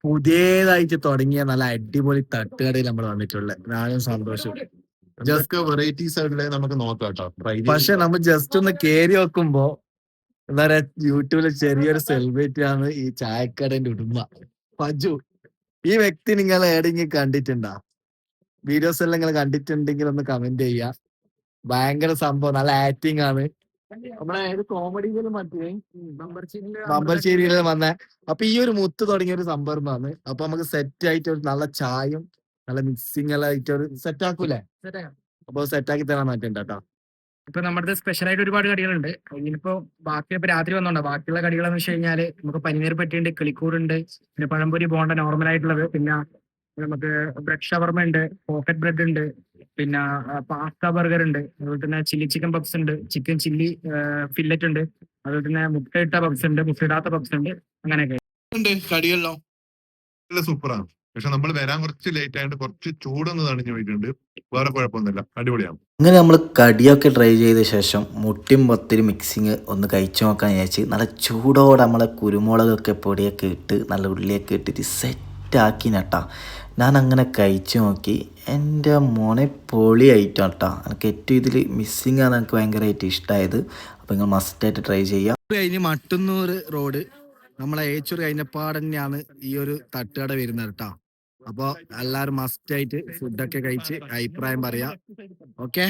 പുതിയതായിട്ട് തുടങ്ങിയ നല്ല അടിപൊളി തട്ടുകടയിൽ നമ്മൾ വന്നിട്ടുള്ളത്. ഞാനും സന്തോഷവും. എന്തൊക്കെ വെറൈറ്റീസ് ആയിട്ടുള്ളത് നമുക്ക് നോക്കാം കേട്ടോ. ട്രൈ പക്ഷെ നമ്മൾ ജസ്റ്റ് ഒന്ന് കേറി വെക്കുമ്പോ എന്താ പറയാ, യൂട്യൂബിലെ ചെറിയൊരു സെലിബ്രിറ്റി ആണ് ഈ ചായക്കടന്റെ ഉടമ പജു. ഈ വ്യക്തി നിങ്ങൾ ഏടെങ്കിലും കണ്ടിട്ടുണ്ടോ? വീഡിയോസ് എല്ലാം നിങ്ങൾ കണ്ടിട്ടുണ്ടെങ്കിൽ ഒന്ന് കമന്റ് ചെയ്യാ. ഭയങ്കര സംഭവം, നല്ല ആക്ടിങ് ആണ്. നമ്മളെ ഏത് കോമഡിയിലും മറ്റേ ബമ്പർ സീരിയലിൽ വന്ന. അപ്പൊ ഈ ഒരു മുത്ത് തുടങ്ങിയ ഒരു സംഭവമാണ്. അപ്പൊ നമുക്ക് സെറ്റ് ആയിട്ട് ഒരു നല്ല ചായയും നല്ല മിക്സിംഗ് എല്ലാം ആയിട്ട് ഒരു സെറ്റ് ആക്കൂലേ? അപ്പൊ സെറ്റ് ആക്കി തരാൻ പറ്റുന്നുണ്ട് കേട്ടോ. ഇപ്പൊ നമ്മുടെ സ്പെഷ്യൽ ആയിട്ട് ഒരുപാട് കടികളുണ്ട്. ഇനിയിപ്പോ ബാക്കി ഇപ്പൊ രാത്രി വന്നോണ്ടോ ബാക്കിയുള്ള കടികളെന്ന് വെച്ച് കഴിഞ്ഞാല് നമുക്ക് പനീർ പറ്റിയുണ്ട്, കിളിക്കൂടുണ്ട്, പിന്നെ പഴംപൊരി ബോണ്ട നോർമൽ ആയിട്ടുള്ളത്, പിന്നെ നമുക്ക് ബ്രെഡ് ഷവർമ ഉണ്ട്, പോക്കറ്റ് ബ്രെഡ് ഉണ്ട്, പിന്നെ പാസ്ത ബർഗർ ഉണ്ട്, അതുപോലെ തന്നെ ചില്ലി ചിക്കൻ പബ്സ് ഉണ്ട്, ചിക്കൻ ചില്ലി ഫില്ലറ്റ് ഉണ്ട്, അതുപോലെ തന്നെ മുട്ടയിട്ട പബ്സ് ഉണ്ട്, മുട്ടയിടാത്ത പബ്സ് ഉണ്ട്, അങ്ങനെയൊക്കെ കടികളോ സൂപ്പറാണ്. പക്ഷെ നമ്മൾ വരാൻ കുറച്ച് ലേറ്റ് ആയിട്ട് കുറച്ച് ചൂടൊന്ന് തണിഞ്ഞു പോയിട്ടുണ്ട്. വേറെ കുഴപ്പമൊന്നുമില്ല, അടിപൊളിയാണ്. അങ്ങനെ നമ്മൾ കടിയൊക്കെ ട്രൈ ചെയ്ത ശേഷം മുട്ടിയും പത്തിരി മിക്സിങ് ഒന്ന് കഴിച്ചു നോക്കാൻ വിചാരിച്ച് നല്ല ചൂടോടെ നമ്മളെ കുരുമുളകൊക്കെ പൊടിയൊക്കെ ഇട്ട് നല്ല ഉള്ളിയൊക്കെ ഇട്ടിട്ട് സെറ്റാക്കി നട്ടാ. ഞാൻ അങ്ങനെ കഴിച്ചു നോക്കി. എൻ്റെ മോനെ പൊളി ഐറ്റം കേട്ടോ. എനിക്ക് ഏറ്റവും ഇതിൽ മിസ്സിങ് ആണ് എനിക്ക് ഭയങ്കരമായിട്ട് ഇഷ്ടമായത്. അപ്പോൾ നിങ്ങൾ മസ്റ്റായിട്ട് ട്രൈ ചെയ്യാം. കഴിഞ്ഞ് മട്ടുന്നൂർ റോഡ് നമ്മളെ ഏച്ചൂർ കഴിഞ്ഞപ്പാട് തന്നെയാണ് ഈ ഒരു തട്ടുകട വരുന്നത് കേട്ടോ. അപ്പൊ എല്ലാരും മസ്റ്റ് ആയിട്ട് ഫുഡൊക്കെ കഴിച്ച് അഭിപ്രായം പറയാം. ഓക്കെ.